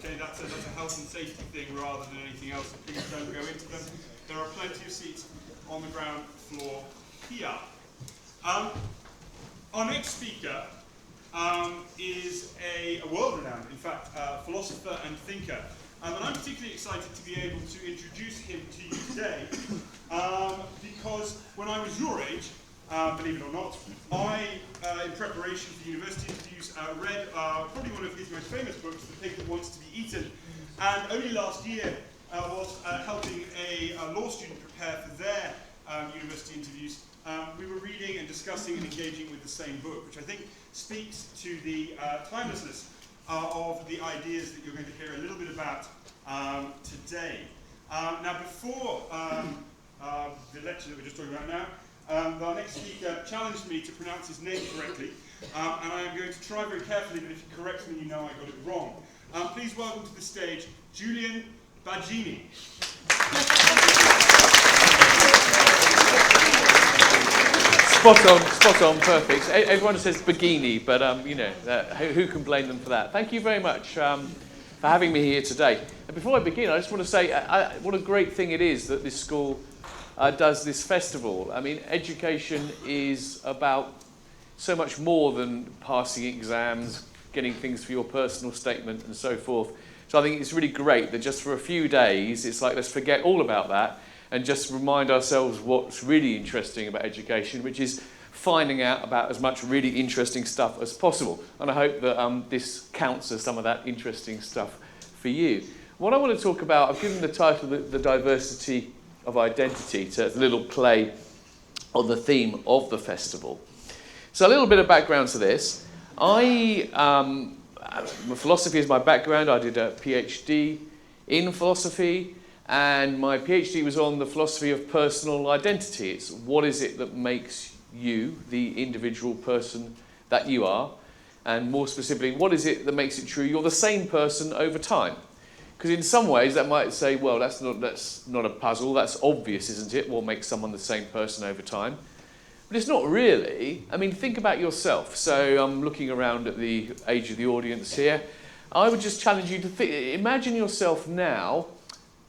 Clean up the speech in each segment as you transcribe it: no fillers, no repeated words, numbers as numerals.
Okay, that's a health and safety thing rather than anything else, so please don't go into them. There are plenty of seats on the ground floor here. Our next speaker is a world-renowned, in fact, philosopher and thinker. And I'm particularly excited to be able to introduce him to you today because when I was your age, believe it or not, I, in preparation for university interviews, read probably one of his most famous books, The Pig That Wants to Be Eaten. And only last year was helping a law student prepare for their university interviews. We were reading and discussing and engaging with the same book, which I think speaks to the timelessness of the ideas that you're going to hear a little bit about today. Now, before the lecture that we're just talking about now, our next speaker challenged me to pronounce his name correctly, and I am going to try very carefully, but if he corrects me, you know I got it wrong. Please welcome to the stage, Julian Baggini. Spot on, perfect. Everyone says Baggini, but you know, who can blame them for that? Thank you very much for having me here today. And before I begin, I just want to say what a great thing it is that this school does this festival. I mean, education is about so much more than passing exams, getting things for your personal statement and so forth. So I think it's really great that just for a few days, it's like let's forget all about that and just remind ourselves what's really interesting about education, which is finding out about as much really interesting stuff as possible. And I hope that this counts as some of that interesting stuff for you. What I want to talk about, I've given the title The Diversity of Identity, to a little play on the theme of the festival. So a little bit of background to this. Philosophy is my background. I did a PhD in philosophy, and my PhD was on the philosophy of personal identity. It's what is it that makes you the individual person that you are, and more specifically, what is it that makes it true you're the same person over time? Because in some ways that might say, well, that's not a puzzle, that's obvious, isn't it? What makes someone the same person over time? But it's not really. I mean, think about yourself. So I'm looking around at the age of the audience here. I would just challenge you to think, imagine yourself now,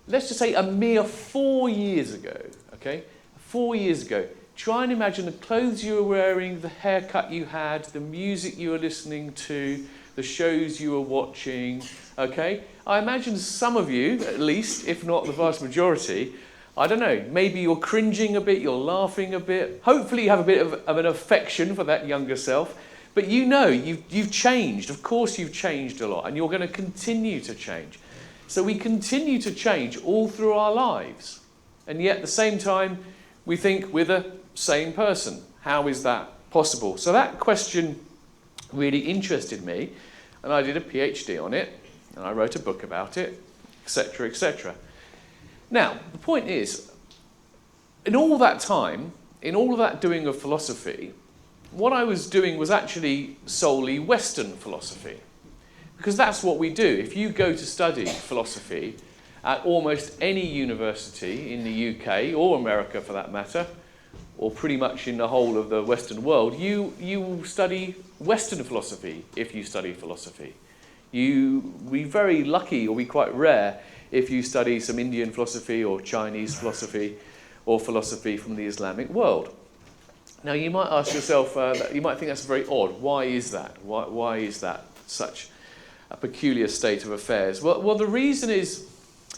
let's just say a mere 4 years ago, okay? 4 years ago. Try and imagine the clothes you were wearing, the haircut you had, the music you were listening to, the shows you were watching, okay? I imagine some of you, at least, if not the vast majority, I don't know, maybe you're cringing a bit, you're laughing a bit. Hopefully you have a bit of an affection for that younger self. But you know, you've changed. Of course you've changed a lot, and you're going to continue to change. So we continue to change all through our lives. And yet at the same time, we think we're the same person. How is that possible? So that question really interested me, and I did a PhD on it, and I wrote a book about it, etc., etc. Now, the point is, in all that time, in all of that doing of philosophy, what I was doing was actually solely Western philosophy. Because that's what we do. If you go to study philosophy at almost any university in the UK, or America for that matter, or pretty much in the whole of the Western world, you will study Western philosophy if you study philosophy. You'll be very lucky, or be quite rare, if you study some Indian philosophy or Chinese philosophy or philosophy from the Islamic world. Now you might ask yourself, you might think that's very odd. Why is that? Why is that such a peculiar state of affairs? Well, the reason is,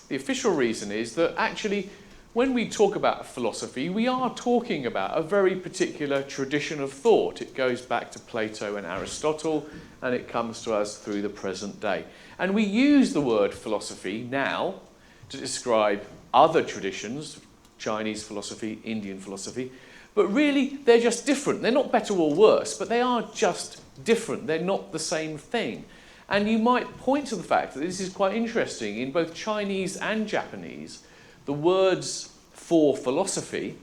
the official reason is that actually when we talk about philosophy, we are talking about a very particular tradition of thought. It goes back to Plato and Aristotle, and it comes to us through the present day. And we use the word philosophy now to describe other traditions, Chinese philosophy, Indian philosophy, but really they're just different. They're not better or worse, but they are just different. They're not the same thing. And you might point to the fact that this is quite interesting. In both Chinese and Japanese, the words for philosophy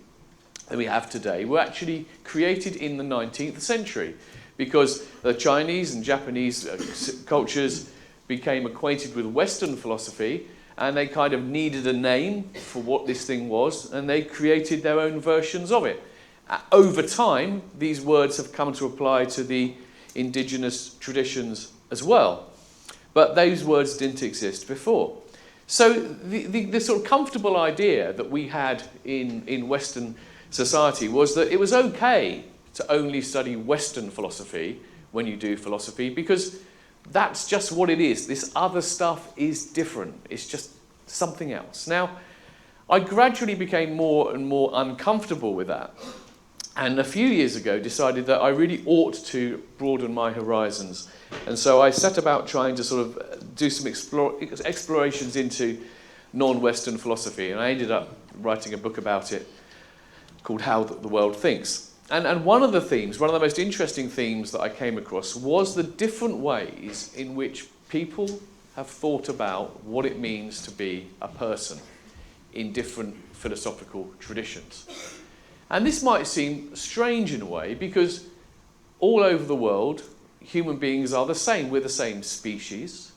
that we have today were actually created in the 19th century, because the Chinese and Japanese cultures became acquainted with Western philosophy, and they kind of needed a name for what this thing was, and they created their own versions of it. Over time, these words have come to apply to the indigenous traditions as well, but those words didn't exist before. So the sort of comfortable idea that we had in Western society was that it was okay to only study Western philosophy when you do philosophy, because that's just what it is. This other stuff is different. It's just something else. Now, I gradually became more and more uncomfortable with that, and a few years ago decided that I really ought to broaden my horizons. And so I set about trying to sort of do some explorations into non-Western philosophy, and I ended up writing a book about it called How the World Thinks. And one of the themes, one of the most interesting themes that I came across was the different ways in which people have thought about what it means to be a person in different philosophical traditions. And this might seem strange in a way, because all over the world, human beings are the same. We're the same species.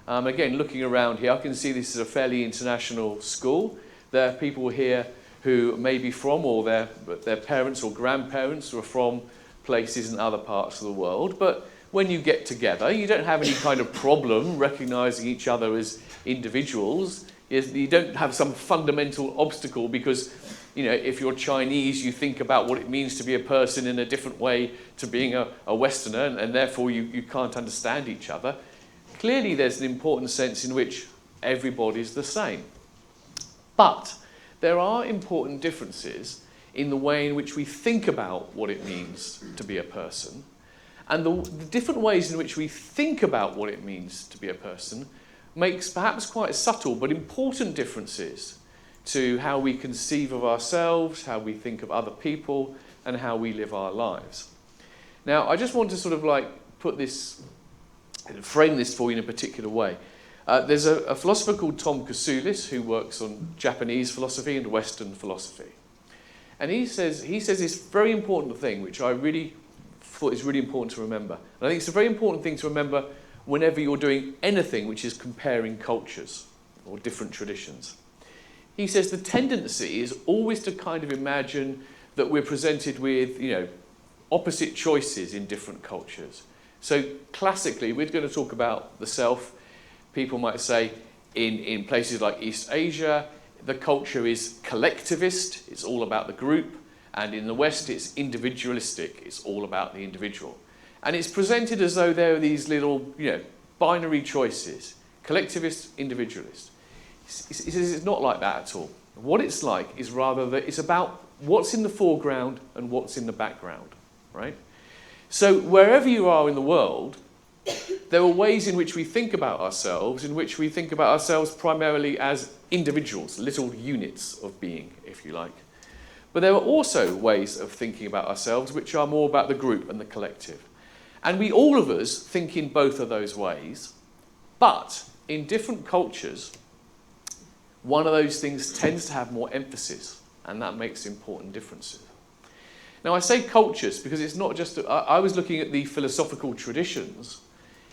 Again, looking around here, I can see this is a fairly international school. There are people here who may be from, or their parents or grandparents are from places in other parts of the world. But when you get together, you don't have any kind of problem recognizing each other as individuals. You don't have some fundamental obstacle because, if you're Chinese, you think about what it means to be a person in a different way to being a Westerner, and therefore you can't understand each other. Clearly, there's an important sense in which everybody's the same. But there are important differences in the way in which we think about what it means to be a person. And the different ways in which we think about what it means to be a person makes perhaps quite subtle but important differences to how we conceive of ourselves, how we think of other people, and how we live our lives. Now, I just want to sort of frame this for you in a particular way. There's a philosopher called Tom Kasulis who works on Japanese philosophy and Western philosophy. And he says this very important thing, which I really thought is really important to remember. And I think it's a very important thing to remember whenever you're doing anything which is comparing cultures or different traditions. He says the tendency is always to kind of imagine that we're presented with, opposite choices in different cultures. So classically, we're going to talk about the self. People might say in places like East Asia, the culture is collectivist, it's all about the group, and in the West it's individualistic, it's all about the individual. And it's presented as though there are these little, binary choices, collectivist, individualist. He says it's not like that at all. What it's like is rather that it's about what's in the foreground and what's in the background, right? So wherever you are in the world, there are ways in which we think about ourselves, in which we think about ourselves primarily as individuals, little units of being, if you like. But there are also ways of thinking about ourselves which are more about the group and the collective. And all of us think in both of those ways, but in different cultures, one of those things tends to have more emphasis, and that makes important differences. Now, I say cultures because it's not just... I was looking at the philosophical traditions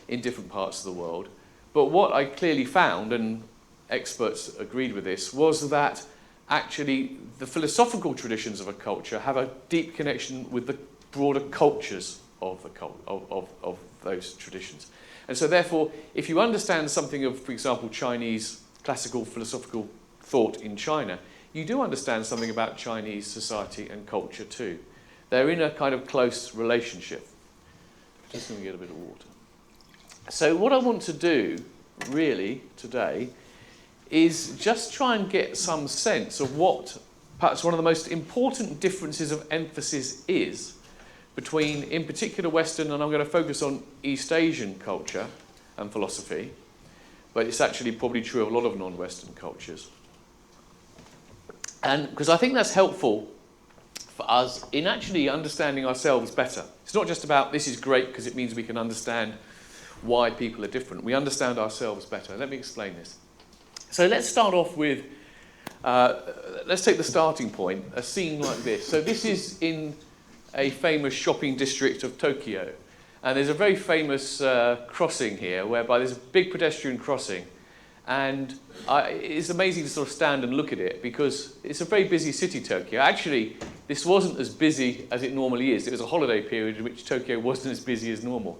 in different parts of the world, but what I clearly found, and experts agreed with this, was that actually the philosophical traditions of a culture have a deep connection with the broader cultures of those traditions. And so therefore, if you understand something of, for example, Chinese classical philosophical thought in China, you do understand something about Chinese society and culture too. They're in a kind of close relationship. Just going to get a bit of water. So what I want to do, really, today, is just try and get some sense of what perhaps one of the most important differences of emphasis is between, in particular, Western, and I'm going to focus on East Asian culture and philosophy, but it's actually probably true of a lot of non-Western cultures. And because I think that's helpful for us in actually understanding ourselves better. It's not just about this is great because it means we can understand why people are different. We understand ourselves better. Let me explain this. So let's start off with, let's take the starting point, a scene like this. So this is in a famous shopping district of Tokyo. And there's a very famous crossing here, whereby there's a big pedestrian crossing. And it's amazing to sort of stand and look at it, because it's a very busy city, Tokyo. Actually, this wasn't as busy as it normally is. It was a holiday period in which Tokyo wasn't as busy as normal.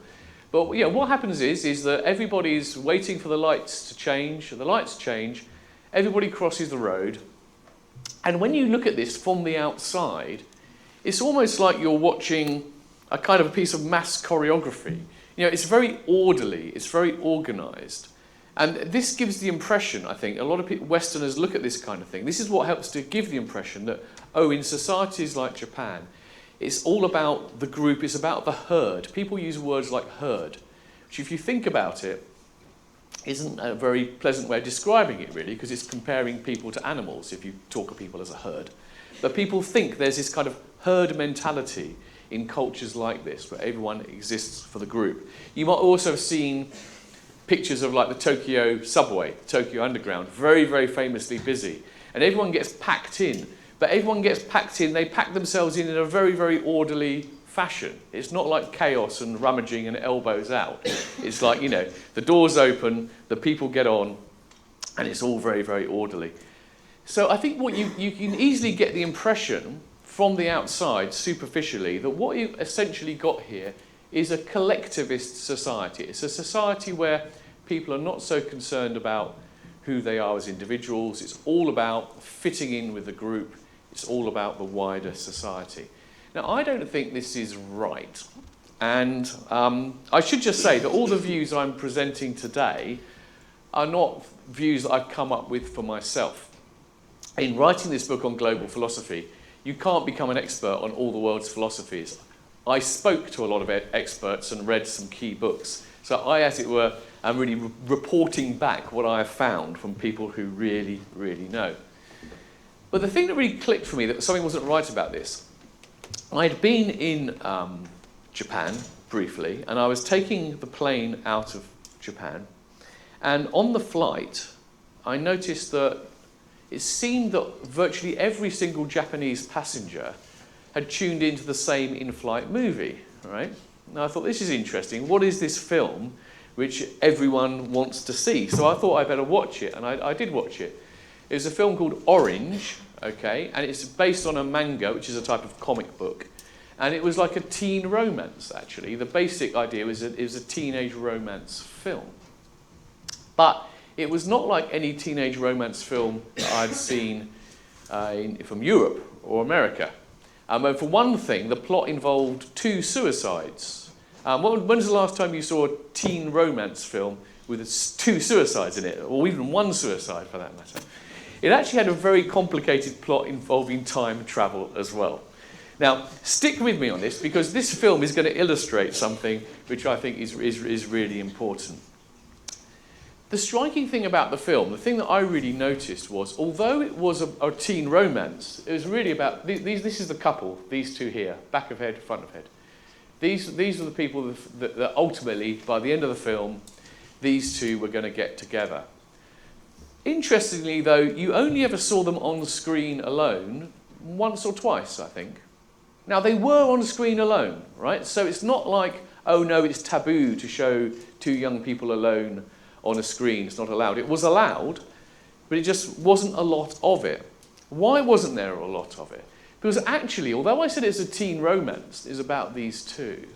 But yeah, what happens is that everybody's waiting for the lights to change. The lights change, everybody crosses the road. And when you look at this from the outside, it's almost like you're watching a kind of a piece of mass choreography. You know, it's very orderly, it's very organized. And this gives the impression, I think, a lot of people, Westerners look at this kind of thing. This is what helps to give the impression that, oh, in societies like Japan, it's all about the group, it's about the herd. People use words like herd, which if you think about it, isn't a very pleasant way of describing it, really, because it's comparing people to animals if you talk of people as a herd. But people think there's this kind of herd mentality in cultures like this, where everyone exists for the group. You might also have seen pictures of like the Tokyo subway, Tokyo Underground, very, very famously busy. And everyone gets packed in. But everyone gets packed in, they pack themselves in a very, very orderly fashion. It's not like chaos and rummaging and elbows out. It's like, you know, the doors open, the people get on, and it's all very, very orderly. So I think what you can easily get the impression from the outside, superficially, that what you've essentially got here is a collectivist society. It's a society where people are not so concerned about who they are as individuals. It's all about fitting in with the group. It's all about the wider society. Now, I don't think this is right. And I should just say that all the views I'm presenting today are not views that I've come up with for myself. In writing this book on global philosophy, you can't become an expert on all the world's philosophies. I spoke to a lot of experts and read some key books. So I, as it were, am really reporting back what I have found from people who really, really know. But the thing that really clicked for me, that something wasn't right about this, I'd been in Japan briefly, and I was taking the plane out of Japan. And on the flight, I noticed that it seemed that virtually every single Japanese passenger had tuned into the same in-flight movie, right? Now I thought, this is interesting. What is this film which everyone wants to see? So I thought I better watch it, and I did watch it. It was a film called Orange, okay, and it's based on a manga, which is a type of comic book. And it was like a teen romance, actually. The basic idea was that it was a teenage romance film. But it was not like any teenage romance film that I'd seen from Europe or America. And for one thing, the plot involved 2 suicides. When's the last time you saw a teen romance film with 2 suicides in it, or even 1 suicide for that matter? It actually had a very complicated plot involving time travel as well. Now, stick with me on this, because this film is going to illustrate something which I think is really important. The striking thing about the film, the thing that I really noticed was, although it was a teen romance, it was really about, this is the couple, these 2 here, back of head, front of head. These are the people that ultimately, by the end of the film, these 2 were going to get together. Interestingly, though, you only ever saw them on screen alone once or twice, I think. Now, they were on screen alone, right? So it's not like, oh no, it's taboo to show 2 young people alone on a screen. It's not allowed. It was allowed, but it just wasn't a lot of it. Why wasn't there a lot of it? Because actually, although I said it's a teen romance, is about these 2,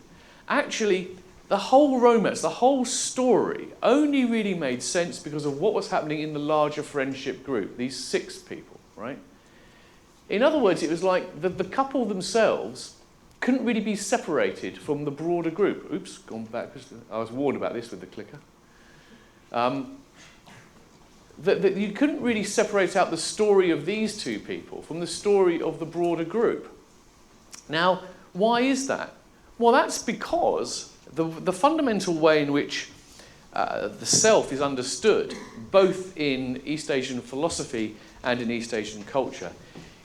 actually, the whole romance, the whole story, only really made sense because of what was happening in the larger friendship group, these 6 people, right? In other words, it was like the couple themselves couldn't really be separated from the broader group. Oops, gone back. I was warned about this with the clicker. that you couldn't really separate out the story of these two people from the story of the broader group. Now, why is that? Well, that's because the fundamental way in which the self is understood, both in East Asian philosophy and in East Asian culture,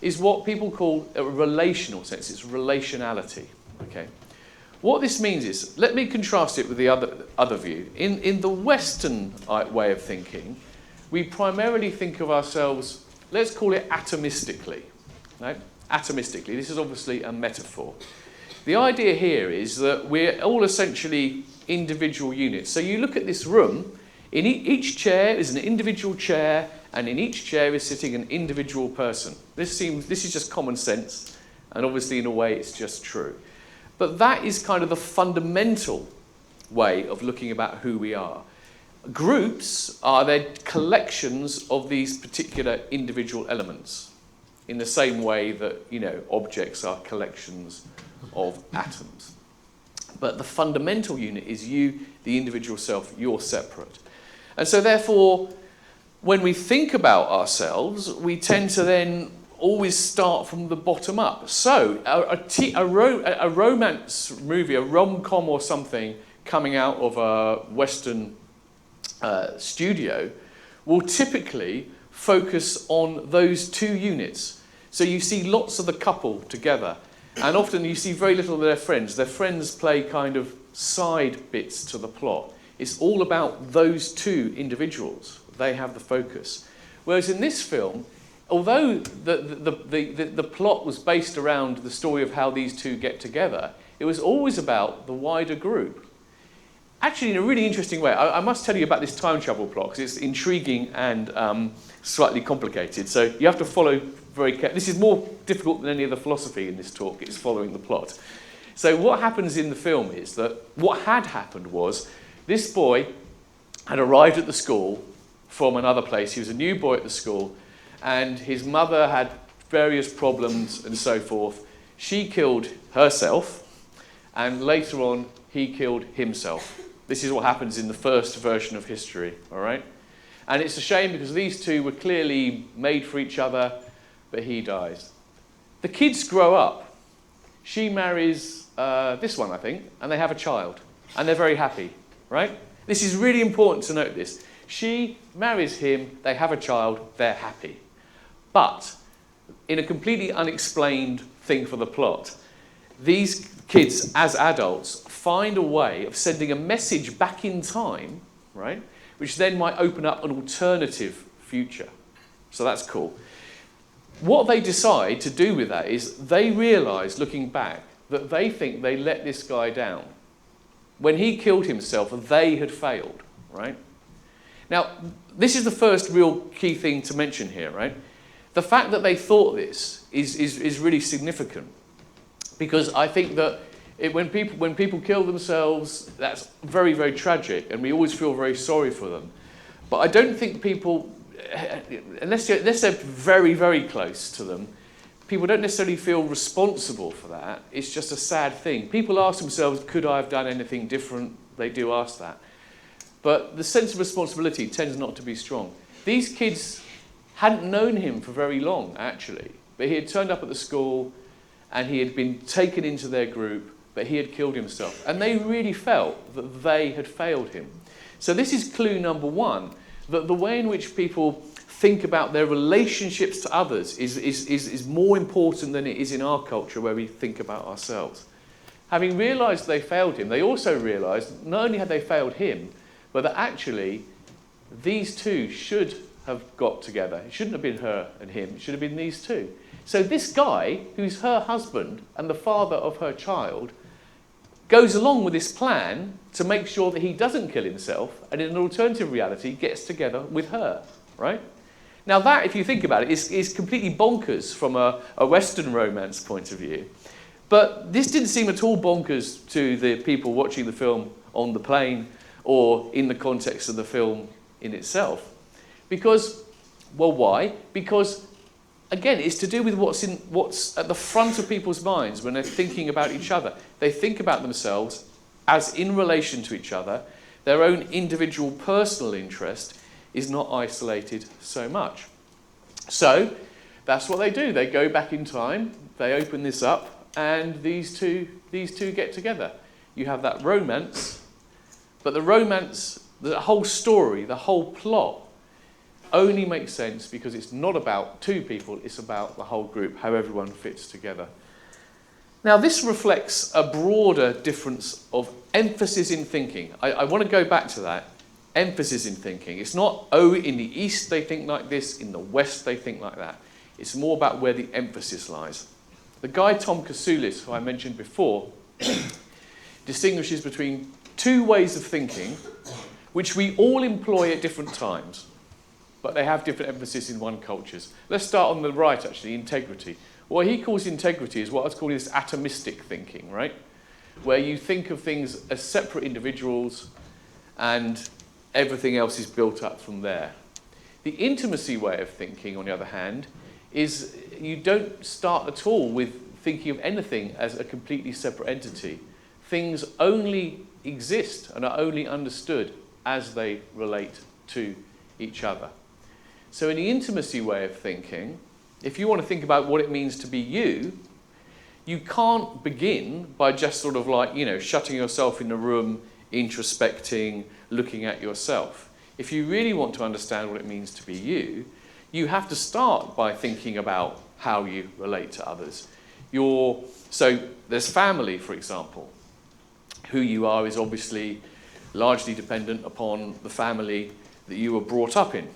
is what people call a relational sense. It's relationality. Okay. What this means is, let me contrast it with the other view. In the Western way of thinking, we primarily think of ourselves, let's call it atomistically. Right? Atomistically. This is obviously a metaphor. The idea here is that we're all essentially individual units. So you look at this room, in each chair is an individual chair, and in each chair is sitting an individual person. This is just common sense, and obviously in a way it's just true. But that is kind of the fundamental way of looking about who we are. Groups are their collections of these particular individual elements, in the same way that, objects are collections of atoms. But the fundamental unit is you, the individual self. You're separate. And so therefore, when we think about ourselves, we tend to then always start from the bottom up. So a romance movie, a rom-com or something coming out of a Western studio will typically focus on those two units. So you see lots of the couple together, and often you see very little of their friends. Their friends play kind of side bits to the plot. It's all about those two individuals. They have the focus. Whereas in this film, although the plot was based around the story of how these two get together, it was always about the wider group. Actually, in a really interesting way, I must tell you about this time travel plot, because it's intriguing and slightly complicated. So you have to follow very carefully. This is more difficult than any of the philosophy in this talk. It's following the plot. So what happens in the film is that what had happened was this boy had arrived at the school from another place. He was a new boy at the school, and his mother had various problems and so forth. She killed herself, and later on, he killed himself. This is what happens in the first version of history, all right? And it's a shame because these two were clearly made for each other, but he dies. The kids grow up. She marries this one, I think, and they have a child, and they're very happy, right? This is really important to note this. She marries him, they have a child, they're happy. But in a completely unexplained thing for the plot, these kids, as adults, find a way of sending a message back in time, right, which then might open up an alternative future. So that's cool. What they decide to do with that is they realise, looking back, that they think they let this guy down. When he killed himself, they had failed, right? Now, this is the first real key thing to mention here, right? The fact that they thought this is really significant, because I think that when people kill themselves, that's very, very tragic, and we always feel very sorry for them. But I don't think people, unless they're very, very close to them, people don't necessarily feel responsible for that. It's just a sad thing. People ask themselves, could I have done anything different? They do ask that. But the sense of responsibility tends not to be strong. These kids hadn't known him for very long, actually. But he had turned up at the school, and he had been taken into their group, but he had killed himself. And they really felt that they had failed him. So this is clue number one, that the way in which people think about their relationships to others is more important than it is in our culture, where we think about ourselves. Having realised they failed him, they also realised not only had they failed him, but that actually these two should have got together. It shouldn't have been her and him, it should have been these two. So this guy, who's her husband and the father of her child, goes along with this plan to make sure that he doesn't kill himself, and in an alternative reality gets together with her, right? Now that, if you think about it, is completely bonkers from a Western romance point of view. But this didn't seem at all bonkers to the people watching the film on the plane or in the context of the film in itself. Because, well, why? Because, again, it's to do with what's at the front of people's minds when they're thinking about each other. They think about themselves as in relation to each other, their own individual personal interest, is not isolated so much. So that's what they do. They go back in time, they open this up, and these two get together. You have that romance, but the romance, the whole story, the whole plot only makes sense because it's not about two people, it's about the whole group, how everyone fits together. Now, this reflects a broader difference of emphasis in thinking. I want to go back to that. Emphasis in thinking. It's not, oh, in the East they think like this, in the West they think like that. It's more about where the emphasis lies. The guy Tom Kasulis, who I mentioned before, distinguishes between two ways of thinking, which we all employ at different times, but they have different emphasis in one cultures. Let's start on the right, actually, integrity. What he calls integrity is what I was calling this atomistic thinking, right? Where you think of things as separate individuals and everything else is built up from there. The intimacy way of thinking, on the other hand, is you don't start at all with thinking of anything as a completely separate entity. Things only exist and are only understood as they relate to each other. So in the intimacy way of thinking, if you want to think about what it means to be you, you can't begin by just sort of like, shutting yourself in a room, introspecting, looking at yourself. If you really want to understand what it means to be you, you have to start by thinking about how you relate to others. So there's family, for example. Who you are is obviously largely dependent upon the family that you were brought up in.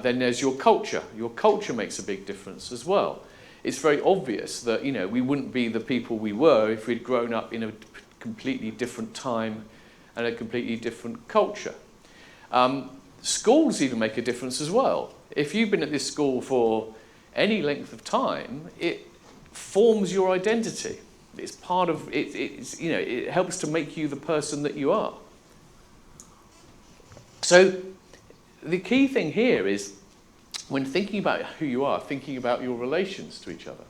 Then there's your culture. Your culture makes a big difference as well. It's very obvious that, we wouldn't be the people we were if we'd grown up in a completely different time and a completely different culture. Schools even make a difference as well. If you've been at this school for any length of time, it forms your identity. It's part of it. It helps to make you the person that you are. So the key thing here is, when thinking about who you are, thinking about your relations to each other.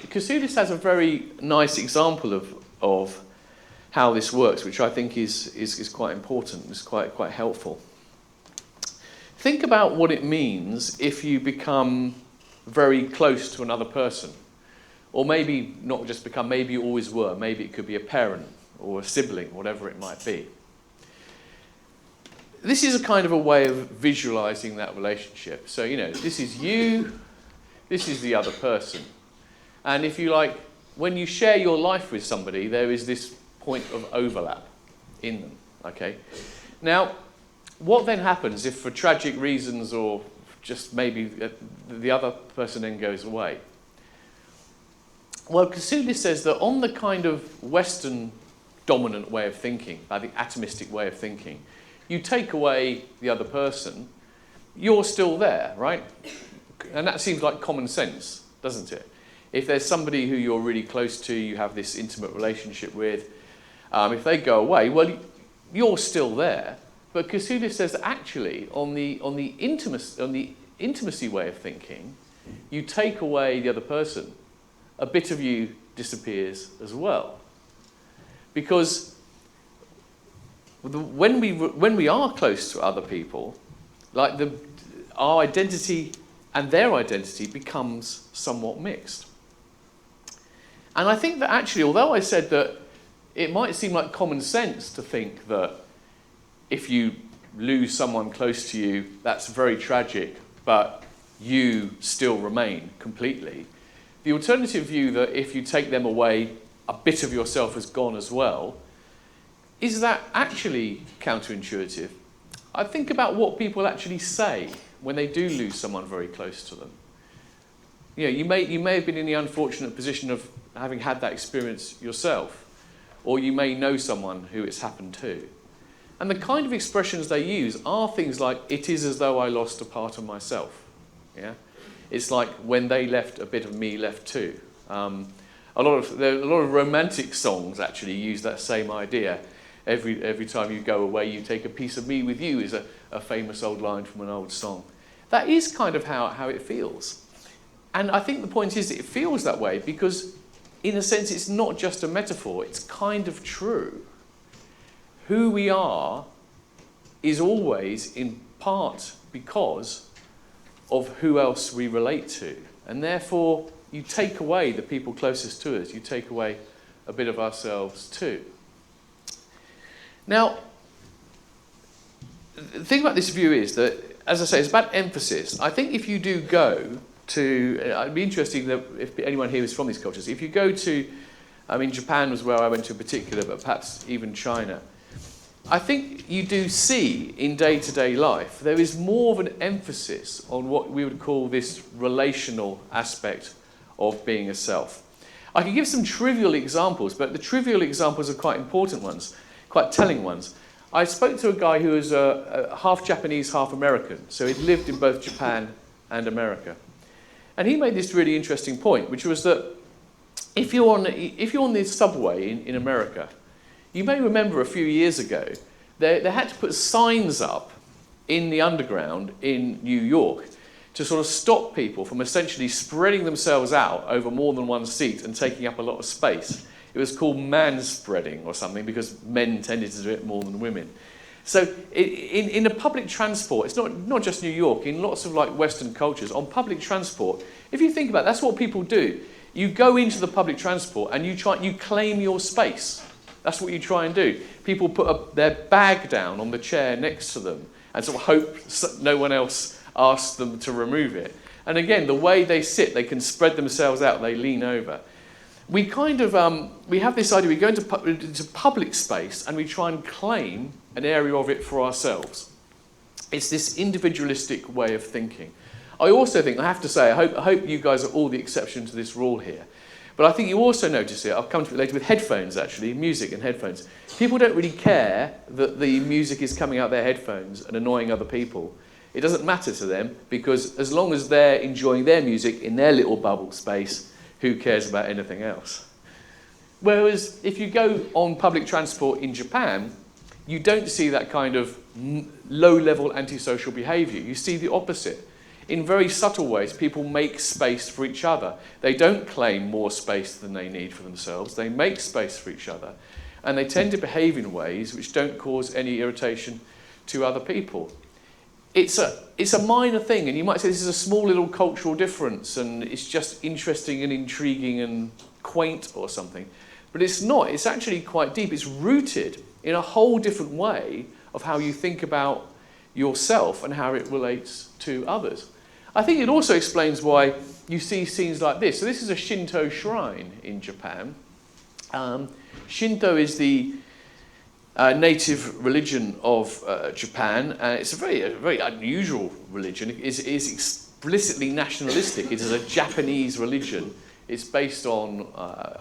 Confucius has a very nice example of how this works, which I think is quite important, is quite helpful. Think about what it means if you become very close to another person. Or maybe not just become, maybe you always were. Maybe it could be a parent or a sibling, whatever it might be. This is a kind of a way of visualizing that relationship. So, this is you, this is the other person. And if you like, when you share your life with somebody, there is this point of overlap in them, okay? Now, what then happens if for tragic reasons or just maybe the other person then goes away? Well, Confucius says that on the kind of Western dominant way of thinking, by the atomistic way of thinking, you take away the other person, you're still there, right? And that seems like common sense, doesn't it? If there's somebody who you're really close to, you have this intimate relationship with, if they go away, well, you're still there. But Confucius says that actually, on the intimacy way of thinking, you take away the other person, a bit of you disappears as well. Because when we are close to other people, like our identity and their identity becomes somewhat mixed. And I think that actually, although I said that it might seem like common sense to think that if you lose someone close to you, that's very tragic, but you still remain completely. The alternative view that if you take them away, a bit of yourself has gone as well, is that actually counterintuitive? I think about what people actually say when they do lose someone very close to them. You may have been in the unfortunate position of having had that experience yourself, or you may know someone who it's happened to. And the kind of expressions they use are things like, it is as though I lost a part of myself. Yeah? It's like, when they left, a bit of me left too. A lot of romantic songs actually use that same idea. Every time you go away, you take a piece of me with you is a famous old line from an old song. That is kind of how it feels. And I think the point is that it feels that way because, in a sense, it's not just a metaphor. It's kind of true. Who we are is always in part because of who else we relate to. And therefore, you take away the people closest to us. You take away a bit of ourselves too. Now, the thing about this view is that, as I say, it's about emphasis. I think if you do go to, it'd be interesting that if anyone here is from these cultures, if you go to, I mean, Japan was where I went to in particular, but perhaps even China, I think you do see in day-to-day life, there is more of an emphasis on what we would call this relational aspect of being a self. I can give some trivial examples, but the trivial examples are quite important ones, quite telling ones. I spoke to a guy who was half Japanese, half American, so he'd lived in both Japan and America. And he made this really interesting point, which was that if you're on the subway in America, you may remember a few years ago, they had to put signs up in the underground in New York to sort of stop people from essentially spreading themselves out over more than one seat and taking up a lot of space. It was called manspreading or something because men tended to do it more than women. So in a public transport, it's not just New York, in lots of like Western cultures, on public transport, if you think about it, that's what people do. You go into the public transport and you claim your space. That's what you try and do. People put their bag down on the chair next to them and sort of hope no one else asks them to remove it. And again, the way they sit, they can spread themselves out, they lean over. We kind of, we have this idea, we go into public space and we try and claim an area of it for ourselves. It's this individualistic way of thinking. I also think, I have to say, I hope you guys are all the exception to this rule here. But I think you also notice it, I'll come to it later, with headphones actually, music and headphones. People don't really care that the music is coming out their headphones and annoying other people. It doesn't matter to them because as long as they're enjoying their music in their little bubble space, who cares about anything else? Whereas if you go on public transport in Japan, you don't see that kind of low-level antisocial behaviour. You see the opposite. In very subtle ways, people make space for each other. They don't claim more space than they need for themselves. They make space for each other. And they tend to behave in ways which don't cause any irritation to other people. It's a minor thing, and you might say this is a small little cultural difference, and it's just interesting and intriguing and quaint or something. But it's not. It's actually quite deep. It's rooted in a whole different way of how you think about yourself and how it relates to others. I think it also explains why you see scenes like this. So this is a Shinto shrine in Japan. Shinto is the native religion of Japan, and it's a very unusual religion. It is explicitly nationalistic. It is a Japanese religion. It's based on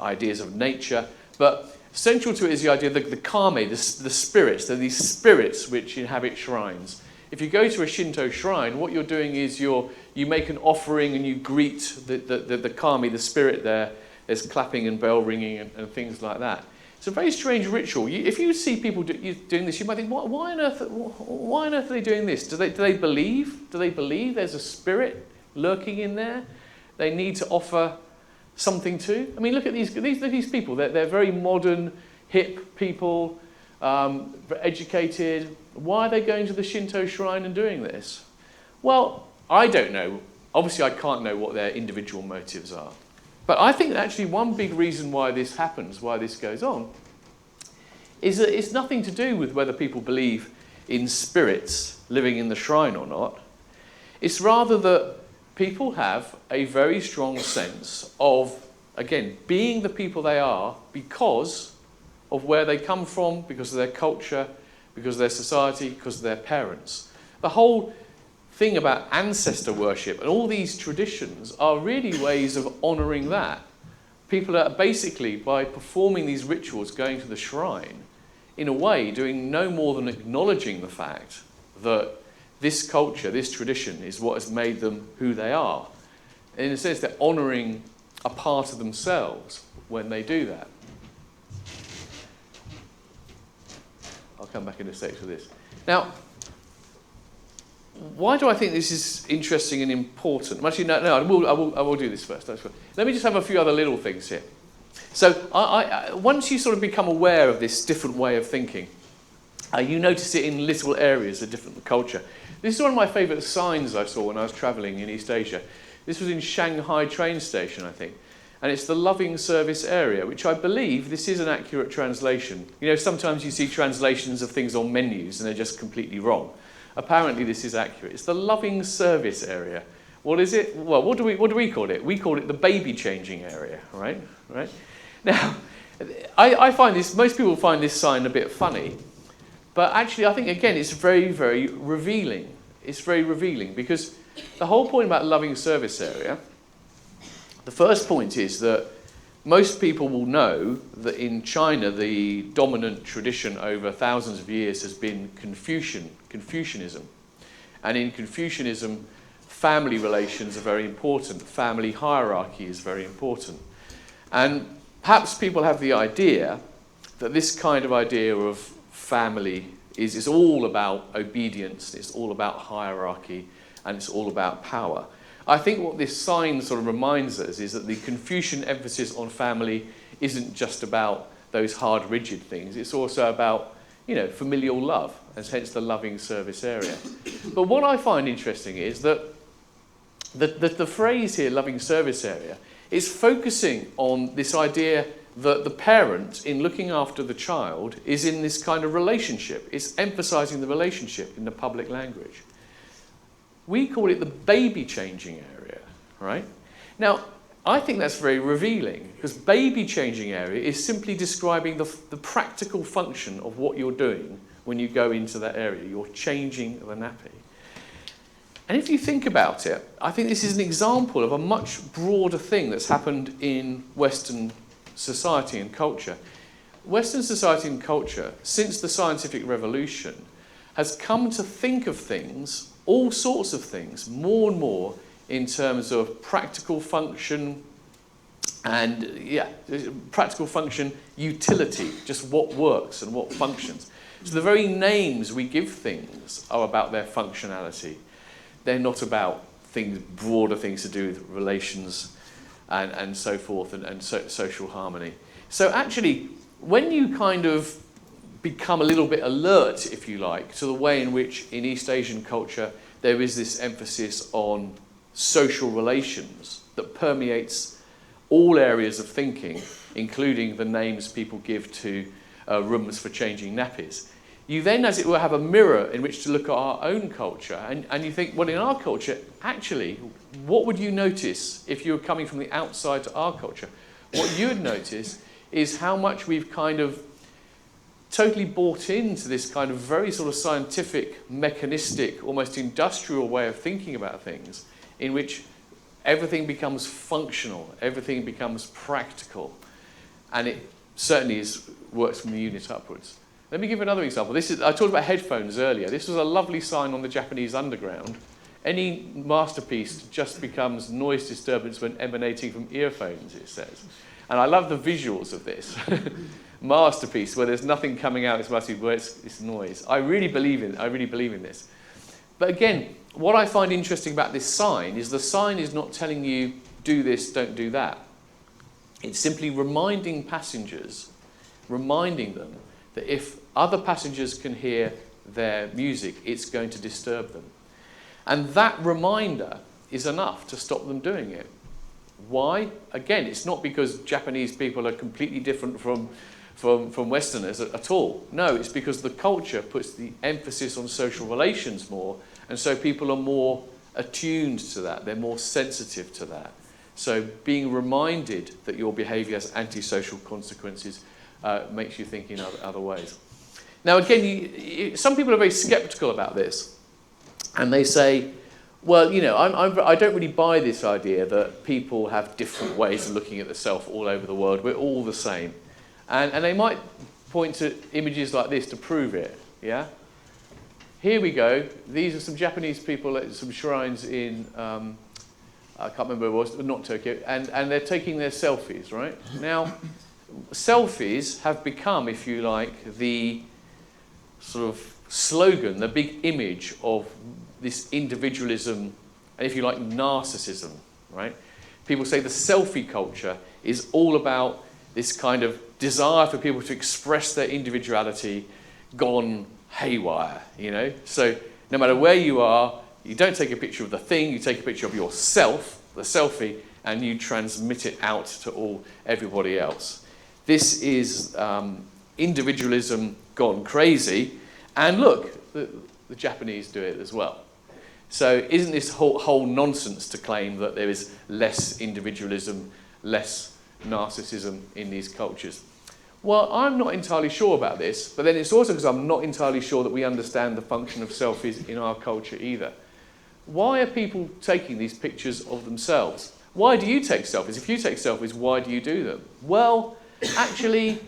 ideas of nature, but central to it is the idea of the kami, the spirits. There are these spirits which inhabit shrines. If you go to a Shinto shrine, what you're doing is you make an offering and you greet the kami, the spirit there. There's clapping and bell ringing and things like that. It's a very strange ritual. If you see people doing this, you might think, why on earth are they doing this? Do they believe? Do they believe there's a spirit lurking in there they need to offer something to? I mean, look at these people. They're very modern, hip people, educated. Why are they going to the Shinto shrine and doing this? Well, I don't know. Obviously, I can't know what their individual motives are. But I think actually one big reason why this happens, why this goes on, is that it's nothing to do with whether people believe in spirits living in the shrine or not. It's rather that people have a very strong sense of, again, being the people they are because of where they come from, because of their culture, because of their society, because of their parents. The whole thing about ancestor worship and all these traditions are really ways of honouring that. People are basically, by performing these rituals, going to the shrine, in a way doing no more than acknowledging the fact that this culture, this tradition, is what has made them who they are. In a sense, they're honouring a part of themselves when they do that. I'll come back in a sec to this. Now, why do I think this is interesting and important? Actually, no, I will do this first. Let me just have a few other little things here. So once you sort of become aware of this different way of thinking, You notice it in little areas of different culture. This is one of my favourite signs I saw when I was travelling in East Asia. This was in Shanghai train station, I think. And it's the loving service area, which I believe this is an accurate translation. You know, sometimes you see translations of things on menus and they're just completely wrong. Apparently this is accurate. It's the loving service area. What is it? Well, what do we call it? We call it the baby changing area, right? Now, I find this, most people find this sign a bit funny, but actually I think, again, it's very, very revealing. It's very revealing because the whole point about loving service area, the first point is that most people will know that in China the dominant tradition over thousands of years has been Confucianism. And in Confucianism, family relations are very important. Family hierarchy is very important. And perhaps people have the idea that this kind of idea of family is all about obedience, it's all about hierarchy, and it's all about power. I think what this sign sort of reminds us is that the Confucian emphasis on family isn't just about those hard, rigid things. It's also about, you know, familial love, and hence the loving service area. But what I find interesting is that the phrase here, loving service area, is focusing on this idea that the parent, in looking after the child, is in this kind of relationship. It's emphasizing the relationship in the public language. We call it the baby changing area, right? Now, I think that's very revealing because baby changing area is simply describing the practical function of what you're doing when you go into that area. You're changing the nappy. And if you think about it, I think this is an example of a much broader thing that's happened in Western society and culture. Western society and culture, since the scientific revolution, has come to think of things, all sorts of things, more and more in terms of practical function and, practical function, utility, just what works and what functions. So the very names we give things are about their functionality. They're not about things, broader things to do with relations and so forth and social harmony. So actually, when you kind of become a little bit alert, if you like, to the way in which in East Asian culture there is this emphasis on social relations that permeates all areas of thinking, including the names people give to rooms for changing nappies. You then, as it were, have a mirror in which to look at our own culture, and you think, well, in our culture, actually, what would you notice if you were coming from the outside to our culture? What you would notice is how much we've kind of totally bought into this kind of very sort of scientific, mechanistic, almost industrial way of thinking about things, in which everything becomes functional, everything becomes practical, and it certainly works from the unit upwards. Let me give another example. I talked about headphones earlier. This was a lovely sign on the Japanese underground. Any masterpiece just becomes noise disturbance when emanating from earphones, it says. And I love the visuals of this. Masterpiece, where there's nothing coming out, where it's noise. I really believe in this. But again, what I find interesting about this sign is the sign is not telling you, do this, don't do that. It's simply reminding passengers, reminding them that if other passengers can hear their music, it's going to disturb them. And that reminder is enough to stop them doing it. Why? Again, it's not because Japanese people are completely different from Westerners at all. No, it's because the culture puts the emphasis on social relations more, and so people are more attuned to that. They're more sensitive to that. So being reminded that your behaviour has antisocial consequences makes you think in other ways. Now again, some people are very sceptical about this, and they say, well, you know, I don't really buy this idea that people have different ways of looking at the self all over the world. We're all the same. And they might point to images like this to prove it, yeah? Here we go. These are some Japanese people at some shrines in, I can't remember where it was, but not Tokyo, and they're taking their selfies, right? Now, selfies have become, if you like, the sort of slogan, the big image of this individualism, and if you like, narcissism, right? People say the selfie culture is all about this kind of desire for people to express their individuality, gone haywire, you know. So no matter where you are, you don't take a picture of the thing, you take a picture of yourself, the selfie, and you transmit it out to everybody else. This is individualism gone crazy. And look, the Japanese do it as well. So isn't this whole nonsense to claim that there is less individualism, less narcissism in these cultures? Well, I'm not entirely sure about this, but then it's also because I'm not entirely sure that we understand the function of selfies in our culture either. Why are people taking these pictures of themselves? Why do you take selfies? If you take selfies, why do you do them? Well, actually,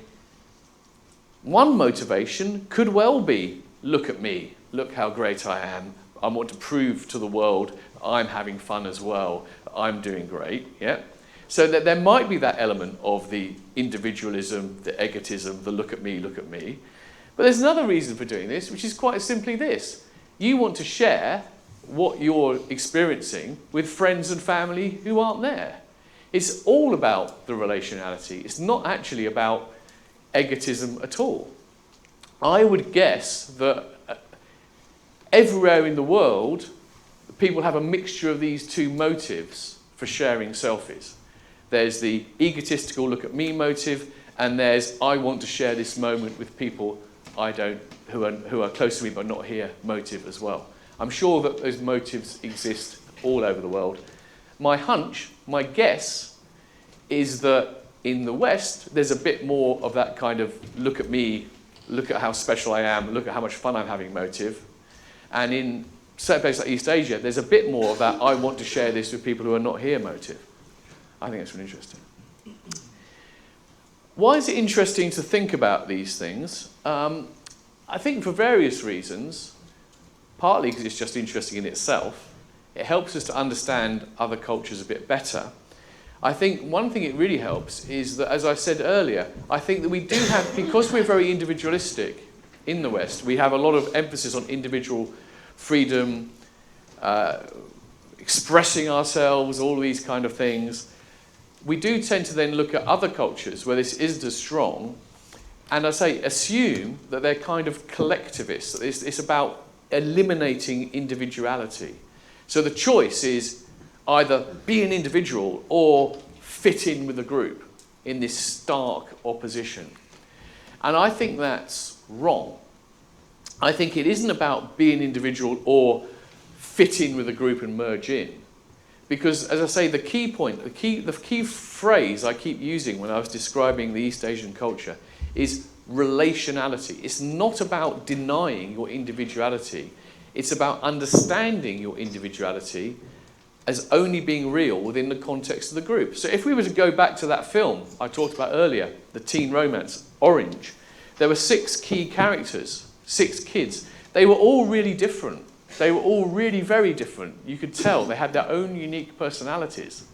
one motivation could well be, look at me, look how great I am. I want to prove to the world I'm having fun as well. I'm doing great, yeah? So that there might be that element of the individualism, the egotism, the look at me, look at me. But there's another reason for doing this, which is quite simply this. You want to share what you're experiencing with friends and family who aren't there. It's all about the relationality. It's not actually about egotism at all. I would guess that everywhere in the world, people have a mixture of these two motives for sharing selfies. There's the egotistical look at me motive, and there's I want to share this moment with people who are close to me but not here motive as well. I'm sure that those motives exist all over the world. My hunch, my guess, is that in the West, there's a bit more of that kind of look at me, look at how special I am, look at how much fun I'm having motive. And in certain places like East Asia, there's a bit more of that I want to share this with people who are not here motive. I think that's really interesting. Why is it interesting to think about these things? I think for various reasons. Partly because it's just interesting in itself. It helps us to understand other cultures a bit better. I think one thing it really helps is that, as I said earlier, I think that we do have, because we're very individualistic in the West, we have a lot of emphasis on individual freedom, expressing ourselves, all these kind of things. We do tend to then look at other cultures where this isn't as strong, and I say assume that they're kind of collectivists. That it's about eliminating individuality. So the choice is either be an individual or fit in with a group in this stark opposition. And I think that's wrong. I think it isn't about be an individual or fit in with a group and merge in. Because, as I say, the key point, the key phrase I keep using when I was describing the East Asian culture is relationality. It's not about denying your individuality. It's about understanding your individuality as only being real within the context of the group. So if we were to go back to that film I talked about earlier, the teen romance, Orange, there were 6 key characters, 6 kids. They were all really different. They were all really very different. You could tell they had their own unique personalities.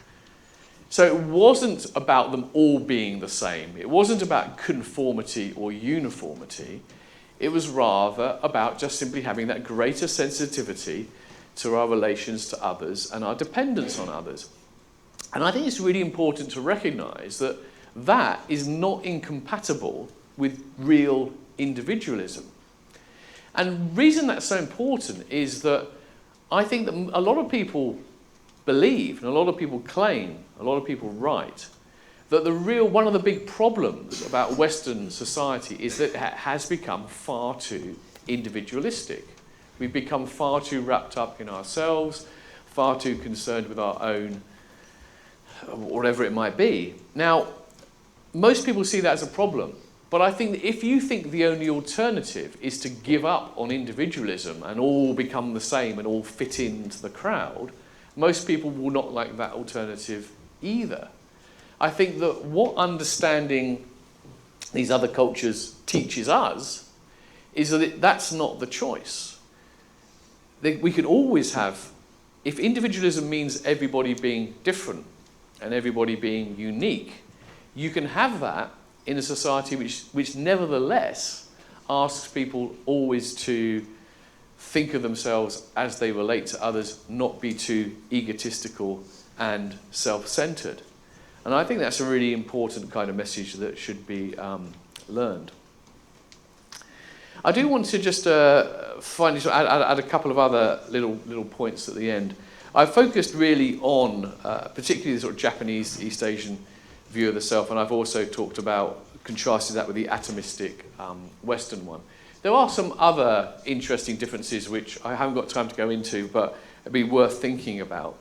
So it wasn't about them all being the same. It wasn't about conformity or uniformity. It was rather about just simply having that greater sensitivity to our relations to others and our dependence on others. And I think it's really important to recognise that that is not incompatible with real individualism. And the reason that's so important is that I think that a lot of people believe, and a lot of people claim, a lot of people write, that one of the big problems about Western society is that it has become far too individualistic. We've become far too wrapped up in ourselves, far too concerned with our own, whatever it might be. Now, most people see that as a problem, but I think that if you think the only alternative is to give up on individualism and all become the same and all fit into the crowd, most people will not like that alternative either. I think that what understanding these other cultures teaches us is that that's not the choice. We can always have, if individualism means everybody being different and everybody being unique, you can have that in a society which nevertheless asks people always to think of themselves as they relate to others, not be too egotistical and self-centered. And I think that's a really important kind of message that should be learned. I do want to just finally add a couple of other little points at the end. I focused really on particularly the sort of Japanese East Asian view of the self, and I've also talked about, contrasted that with the atomistic Western one. There are some other interesting differences which I haven't got time to go into, but it'd be worth thinking about.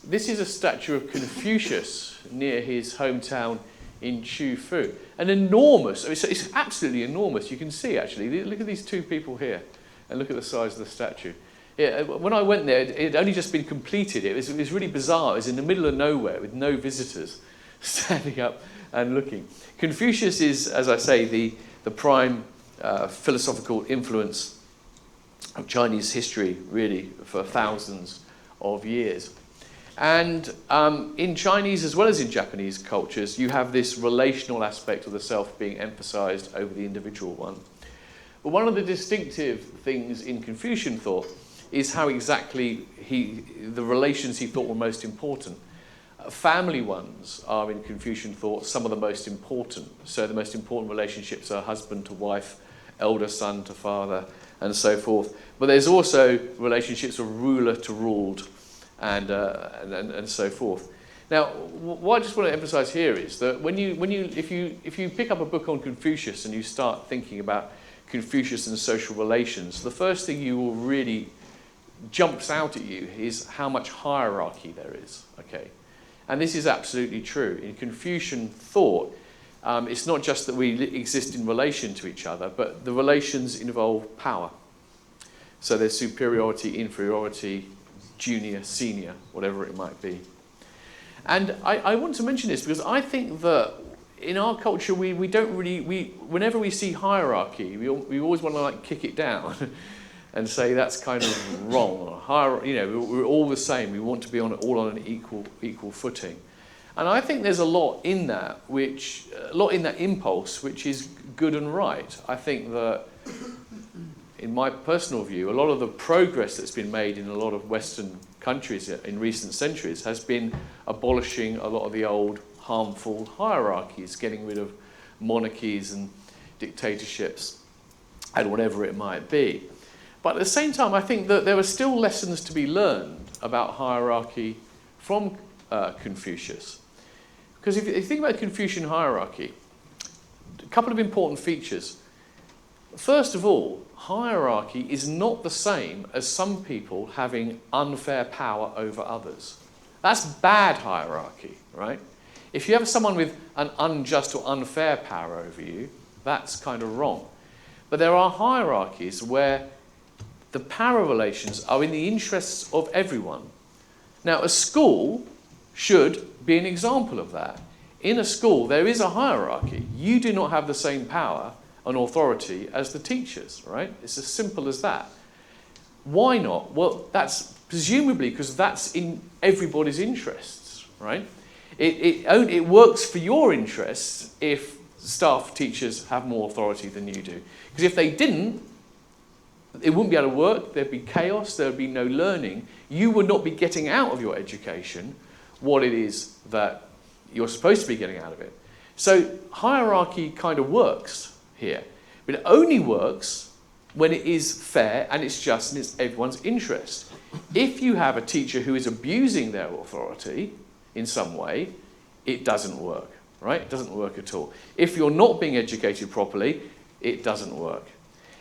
This is a statue of Confucius near his hometown in Chufu. An enormous, it's absolutely enormous. You can see, actually, look at these two people here, and look at the size of the statue. Yeah, when I went there, it had only just been completed. It was really bizarre. It was in the middle of nowhere with no visitors standing up and looking. Confucius is, as I say, the prime philosophical influence of Chinese history, really, for thousands of years. And in Chinese as well as in Japanese cultures, you have this relational aspect of the self being emphasized over the individual one. But one of the distinctive things in Confucian thought is how exactly the relations he thought were most important. Family ones are in Confucian thought some of the most important. So the most important relationships are husband to wife, elder son to father, and so forth. But there's also relationships of ruler to ruled, and so forth. Now, what I just want to emphasize here is that if you pick up a book on Confucius and you start thinking about Confucius and social relations, the first thing you will really jumps out at you is how much hierarchy there is. Okay, and this is absolutely true. In Confucian thought, it's not just that we exist in relation to each other, but the relations involve power. So there's superiority, inferiority, junior, senior, whatever it might be. And I want to mention this because I think that in our culture we don't really, whenever we see hierarchy, we always want to like kick it down and say that's kind of wrong. We're all the same. We want to be all on an equal footing. And I think there's a lot in that impulse which is good and right. I think that, in my personal view, a lot of the progress that's been made in a lot of Western countries in recent centuries has been abolishing a lot of the old harmful hierarchies, getting rid of monarchies and dictatorships and whatever it might be. But at the same time, I think that there are still lessons to be learned about hierarchy from Confucius. Because if you think about Confucian hierarchy, a couple of important features. First of all, hierarchy is not the same as some people having unfair power over others. That's bad hierarchy, right? If you have someone with an unjust or unfair power over you, that's kind of wrong. But there are hierarchies where the power relations are in the interests of everyone. Now, a school should be an example of that. In a school, there is a hierarchy. You do not have the same power and authority as the teachers, right? It's as simple as that. Why not? Well, that's presumably because that's in everybody's interests, right? It works for your interests if staff teachers have more authority than you do. Because if they didn't, it wouldn't be able to work, there'd be chaos, there'd be no learning. You would not be getting out of your education what it is that you're supposed to be getting out of it. So hierarchy kind of works here. But it only works when it is fair and it's just and it's everyone's interest. If you have a teacher who is abusing their authority in some way, it doesn't work, right? It doesn't work at all. If you're not being educated properly, it doesn't work.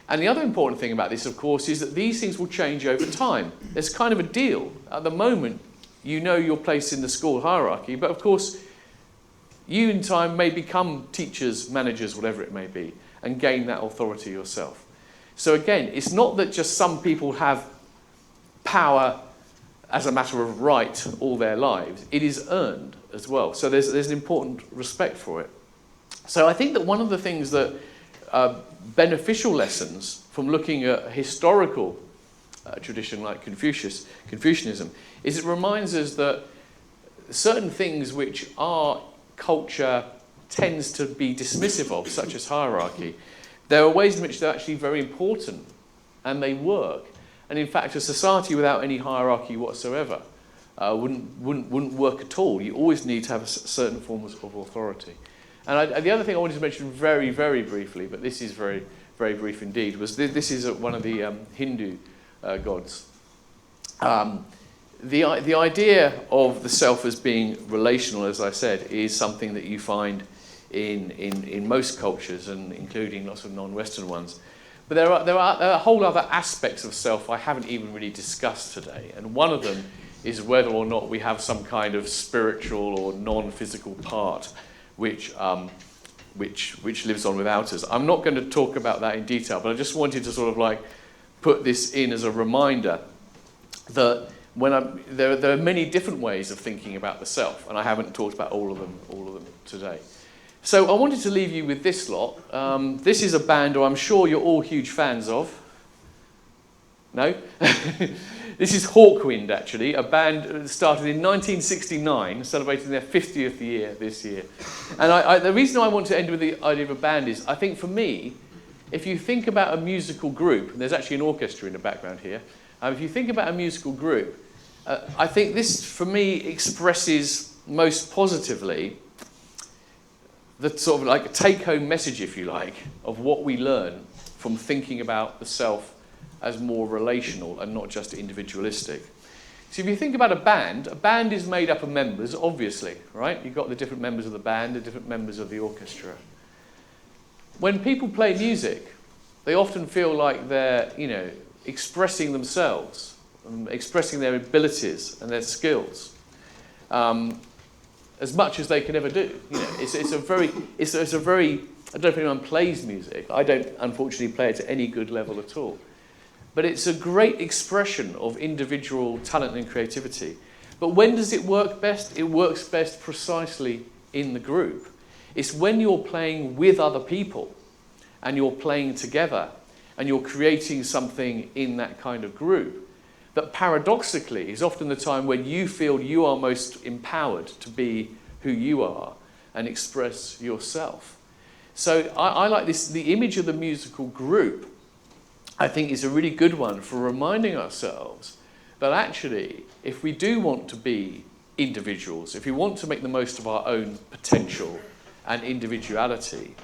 And the other important thing about this, of course, is that these things will change over time. There's kind of a deal. At the moment, you know your place in the school hierarchy, but of course, you in time may become teachers, managers, whatever it may be, and gain that authority yourself. So again, it's not that just some people have power as a matter of right all their lives. It is earned as well. So there's an important respect for it. So I think that one of the things that beneficial lessons from looking at a historical tradition like Confucianism, is it reminds us that certain things which our culture tends to be dismissive of, such as hierarchy, there are ways in which they're actually very important and they work. And in fact, a society without any hierarchy whatsoever wouldn't work at all. You always need to have a certain form of authority. And the other thing I wanted to mention very, very briefly, but this is very, very brief indeed, was this is one of the Hindu gods. The idea of the self as being relational, as I said, is something that you find in most cultures, and including lots of non-Western ones. But there are whole other aspects of self I haven't even really discussed today, and one of them is whether or not we have some kind of spiritual or non-physical part which lives on without us. I'm not going to talk about that in detail, but I just wanted to sort of like put this in as a reminder that there are many different ways of thinking about the self, and I haven't talked about all of them today. So I wanted to leave you with this lot. This is a band who I'm sure you're all huge fans of. No? This is Hawkwind, actually, a band that started in 1969, celebrating their 50th year this year. And the reason I want to end with the idea of a band is, I think for me, if you think about a musical group, and there's actually an orchestra in the background here, if you think about a musical group, I think this, for me, expresses most positively the sort of like take-home message, if you like, of what we learn from thinking about the self as more relational and not just individualistic. So if you think about a band is made up of members, obviously, right? You've got the different members of the band, the different members of the orchestra. When people play music, they often feel like they're, expressing themselves, expressing their abilities and their skills, as much as they can ever do. It's a very. I don't know if anyone plays music. I don't, unfortunately, play it at any good level at all. But it's a great expression of individual talent and creativity. But when does it work best? It works best precisely in the group. It's when you're playing with other people and you're playing together and you're creating something in that kind of group that paradoxically is often the time when you feel you are most empowered to be who you are and express yourself. So I like this, the image of the musical group, I think is a really good one for reminding ourselves that actually, if we do want to be individuals, if we want to make the most of our own potential and individuality,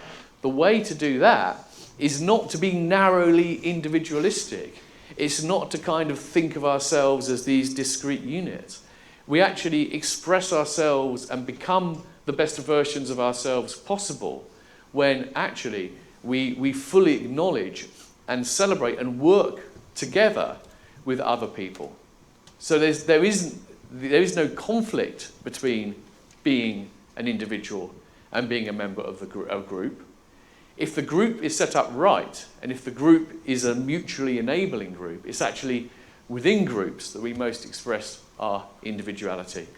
the way to do that is not to be narrowly individualistic. It's not to kind of think of ourselves as these discrete units. We actually express ourselves and become the best versions of ourselves possible when actually we fully acknowledge and celebrate and work together with other people. So there is no conflict between being an individual and being a member of a group. If the group is set up right, and if the group is a mutually enabling group, it's actually within groups that we most express our individuality.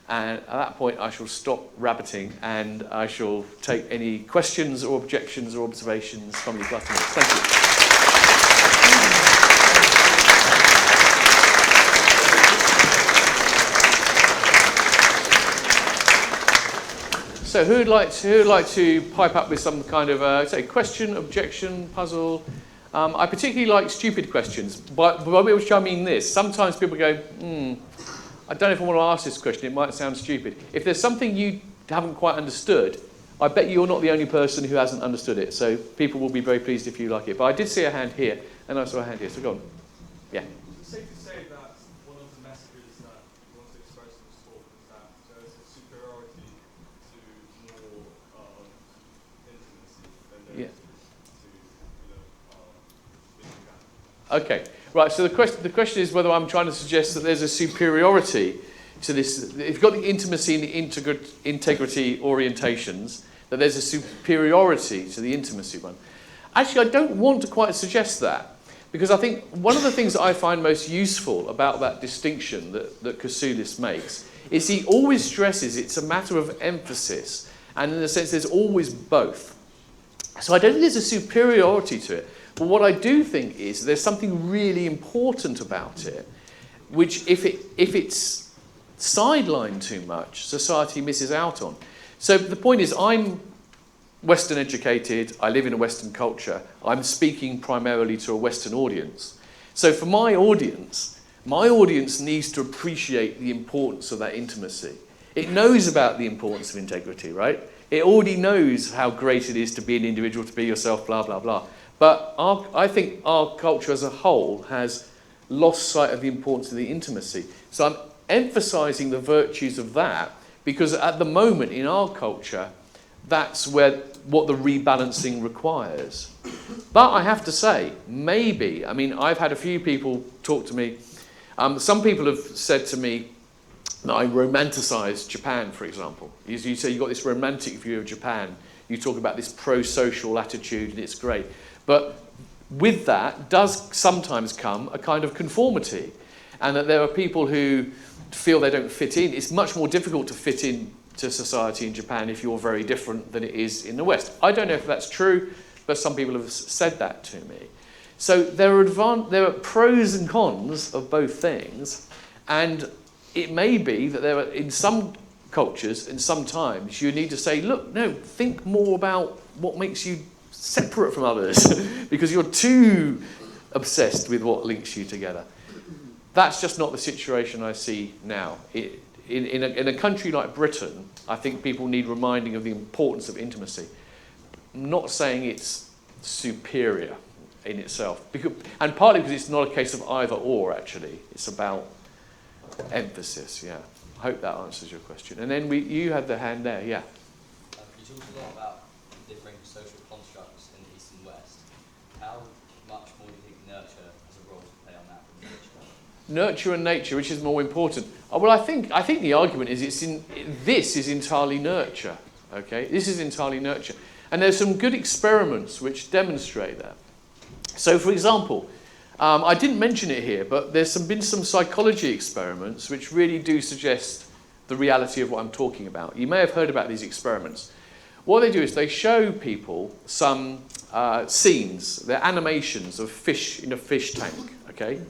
And at that point, I shall stop rabbiting, and I shall take any questions or objections or observations from you gluttons. Thank you. So who'd like to pipe up with some kind of say question, objection, puzzle? I particularly like stupid questions, by which I mean this. Sometimes people go, I don't know if I want to ask this question, it might sound stupid. If there's something you haven't quite understood, I bet you're not the only person who hasn't understood it, so people will be very pleased if you like it. But I did see a hand here, and I saw a hand here, so go on. Yeah. Is it safe to say that one of the messages that you want to express in this talk is that there is a superiority to more intimacy than there is to being that? Okay, right, so the question is whether I'm trying to suggest that there's a superiority to this. If you've got the intimacy and the integrity orientations, that there's a superiority to the intimacy one. Actually, I don't want to quite suggest that, because I think one of the things that I find most useful about that distinction that Confucius makes is he always stresses it's a matter of emphasis, and in a sense there's always both. So I don't think there's a superiority to it, but what I do think is there's something really important about it, which if it's sidelined too much, society misses out on. So the point is, I'm Western educated, I live in a Western culture, I'm speaking primarily to a Western audience. So for my audience needs to appreciate the importance of that intimacy. It knows about the importance of integrity, right? It already knows how great it is to be an individual, to be yourself, blah, blah, blah. But I think our culture as a whole has lost sight of the importance of the intimacy. So I'm emphasising the virtues of that because at the moment in our culture, that's what the rebalancing requires. But I have to say, maybe, I mean, I've had a few people talk to me. Some people have said to me that I romanticise Japan, for example. You say you've got this romantic view of Japan. You talk about this pro-social attitude and it's great. But with that does sometimes come a kind of conformity. And that there are people who feel they don't fit in. It's much more difficult to fit in to society in Japan if you're very different than it is in the West. I don't know if that's true, but some people have said that to me. So there are pros and cons of both things, and it may be that there are, in some cultures and sometimes you need to say, look, no, think more about what makes you separate from others because you're too obsessed with what links you together. That's just not the situation I see now. In a country like Britain, I think people need reminding of the importance of intimacy. I'm not saying it's superior in itself, and partly because it's not a case of either or, actually. It's about emphasis, yeah. I hope that answers your question. And then you had the hand there, yeah. You talked a lot about differing social constructs in the East and West. How much more do you think nurture has a role to play on that than nature? Nurture and nature, which is more important? Well, I think the argument is this is entirely nurture. Okay, this is entirely nurture, and there's some good experiments which demonstrate that. So, for example, I didn't mention it here, but there's been some psychology experiments which really do suggest the reality of what I'm talking about. You may have heard about these experiments. What they do is they show people some scenes, they're animations of fish in a fish tank. Okay.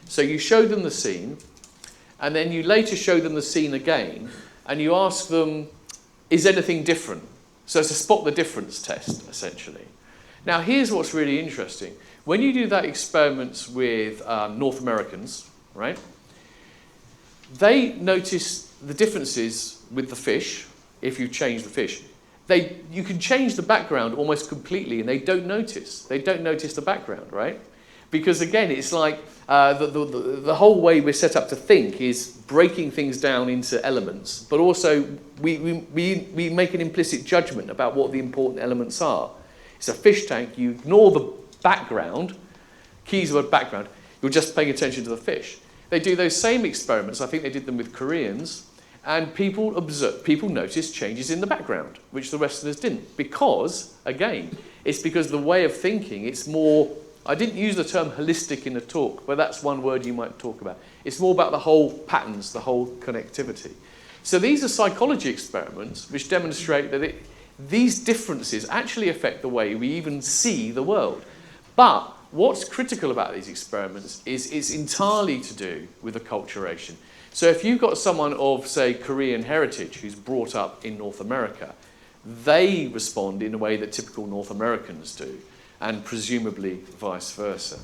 So you show them the scene, and then you later show them the scene again, and you ask them, is anything different? So it's a spot the difference test, essentially. Now, here's what's really interesting. When you do that experiments with North Americans, right, they notice the differences with the fish, if you change the fish. You can change the background almost completely, and they don't notice. They don't notice the background, right? Because again, it's like the whole way we're set up to think is breaking things down into elements, but also we make an implicit judgment about what the important elements are. It's a fish tank, you ignore the background, keys word background, you're just paying attention to the fish. They do those same experiments, I think they did them with Koreans, and people noticed changes in the background, which the Westerners didn't. Because, again, it's because the way of thinking, it's more, I didn't use the term holistic in the talk, but that's one word you might talk about. It's more about the whole patterns, the whole connectivity. So these are psychology experiments which demonstrate that these differences actually affect the way we even see the world. But what's critical about these experiments is it's entirely to do with acculturation. So if you've got someone of, say, Korean heritage who's brought up in North America, they respond in a way that typical North Americans do, and presumably vice versa.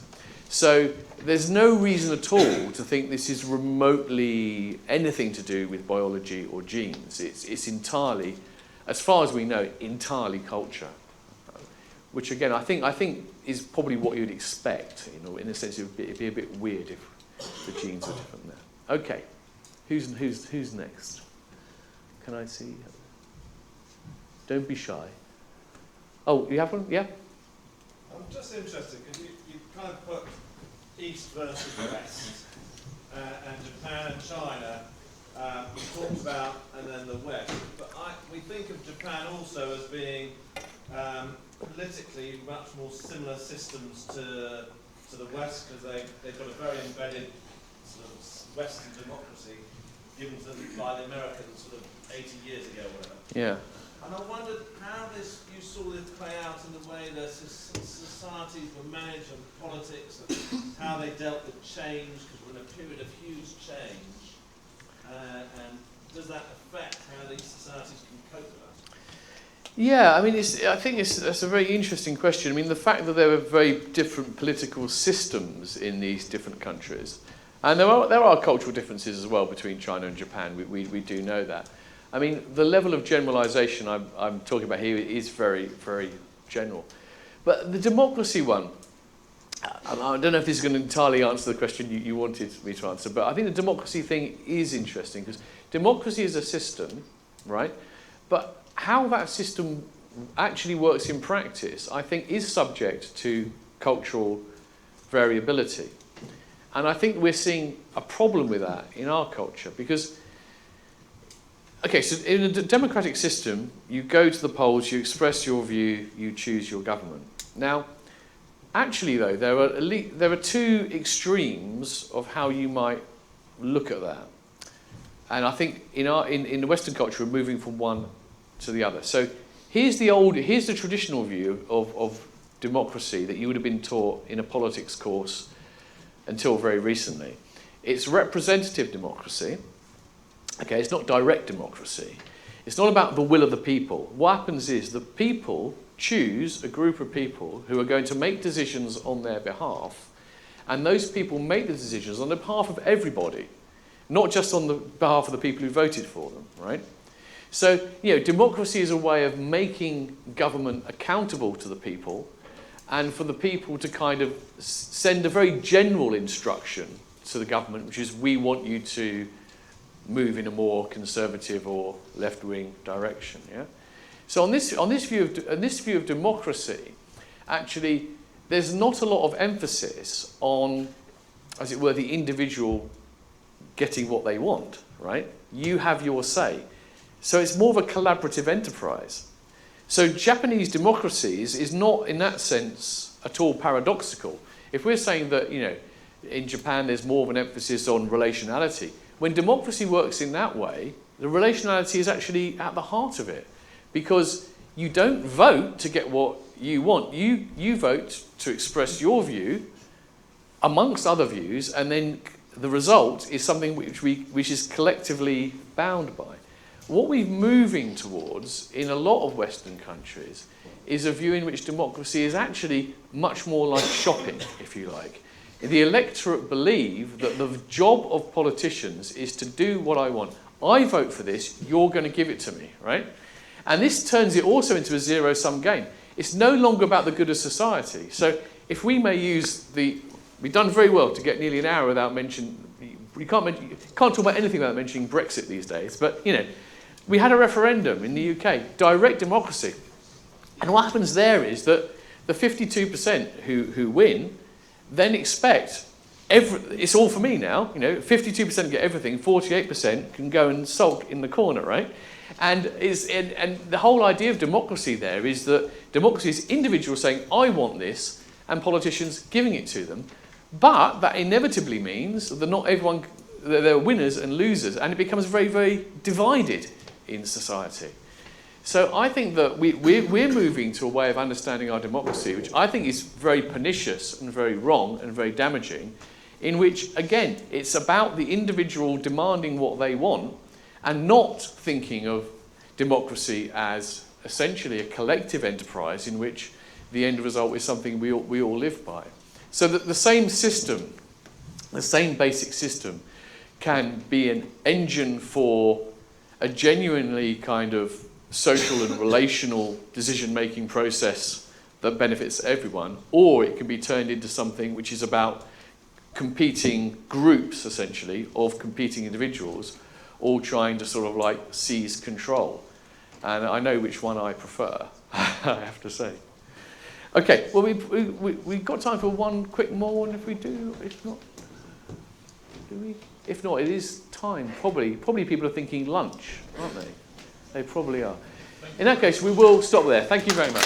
So there's no reason at all to think this is remotely anything to do with biology or genes. It's entirely, as far as we know, entirely culture. Which again, I think is probably what you'd expect. You know, in a sense, it'd be a bit weird if the genes were different there. Okay, who's next? Can I see? Don't be shy. Oh, you have one? Yeah. I'm just interested because you kind of put East versus West, and Japan and China. We talked about, and then the West. But we think of Japan also as being politically much more similar systems to the West, because they've got a very embedded sort of Western democracy given to them by the Americans sort of 80 years ago or whatever. Yeah. And I wondered how you saw this play out in the way that societies were managed and politics and how they dealt with change, because we're in a period of huge change. And does that affect how these societies can cope with that? Yeah, I mean, I think that's a very interesting question. I mean, the fact that there are very different political systems in these different countries, and there are cultural differences as well between China and Japan. We do know that. I mean, the level of generalization I'm talking about here is very, very general. But the democracy one, I don't know if this is going to entirely answer the question you wanted me to answer, but I think the democracy thing is interesting, because democracy is a system, right? But how that system actually works in practice, I think, is subject to cultural variability. And I think we're seeing a problem with that in our culture, because, okay, so in a democratic system, you go to the polls, you express your view, you choose your government. Now, actually, though, there are two extremes of how you might look at that. And I think in the Western culture, we're moving from one to the other. So here's the traditional view of democracy that you would have been taught in a politics course until very recently. It's representative democracy. Okay, it's not direct democracy. It's not about the will of the people. What happens is the people choose a group of people who are going to make decisions on their behalf, and those people make the decisions on the behalf of everybody, not just on the behalf of the people who voted for them, right? So, democracy is a way of making government accountable to the people, and for the people to kind of send a very general instruction to the government, which is, we want you to move in a more conservative or left-wing direction. Yeah. So on this view of democracy, actually, there's not a lot of emphasis on, as it were, the individual getting what they want. Right? You have your say. So it's more of a collaborative enterprise. So Japanese democracy is not, in that sense, at all paradoxical. If we're saying that, in Japan there's more of an emphasis on relationality, when democracy works in that way, the relationality is actually at the heart of it. Because you don't vote to get what you want. You vote to express your view amongst other views, and then the result is something which is collectively bound by. What we're moving towards in a lot of Western countries is a view in which democracy is actually much more like shopping, if you like. The electorate believe that the job of politicians is to do what I want. I vote for this, you're going to give it to me, right? And this turns it also into a zero-sum game. It's no longer about the good of society. So if we may use we've done very well to get nearly an hour without mentioning, you can't talk about anything without mentioning Brexit these days, but, we had a referendum in the UK, direct democracy. And what happens there is that the 52% who win then expect, it's all for me now, 52% get everything, 48% can go and sulk in the corner, right? And the whole idea of democracy there is that democracy is individuals saying, I want this, and politicians giving it to them. But that inevitably means that not everyone, there are winners and losers, and it becomes very, very divided in society. So I think that we're moving to a way of understanding our democracy, which I think is very pernicious and very wrong and very damaging, in which, again, it's about the individual demanding what they want and not thinking of democracy as essentially a collective enterprise in which the end result is something we all live by. So that the same system, the same basic system, can be an engine for a genuinely kind of social and relational decision-making process that benefits everyone, or it can be turned into something which is about competing groups, essentially, of competing individuals, all trying to sort of like seize control. And I know which one I prefer, I have to say. Okay, well, we've got time for one quick more, and if we do, if not, do we? If not, it is time, probably people are thinking lunch, aren't they? They probably are. In that case, we will stop there. Thank you very much.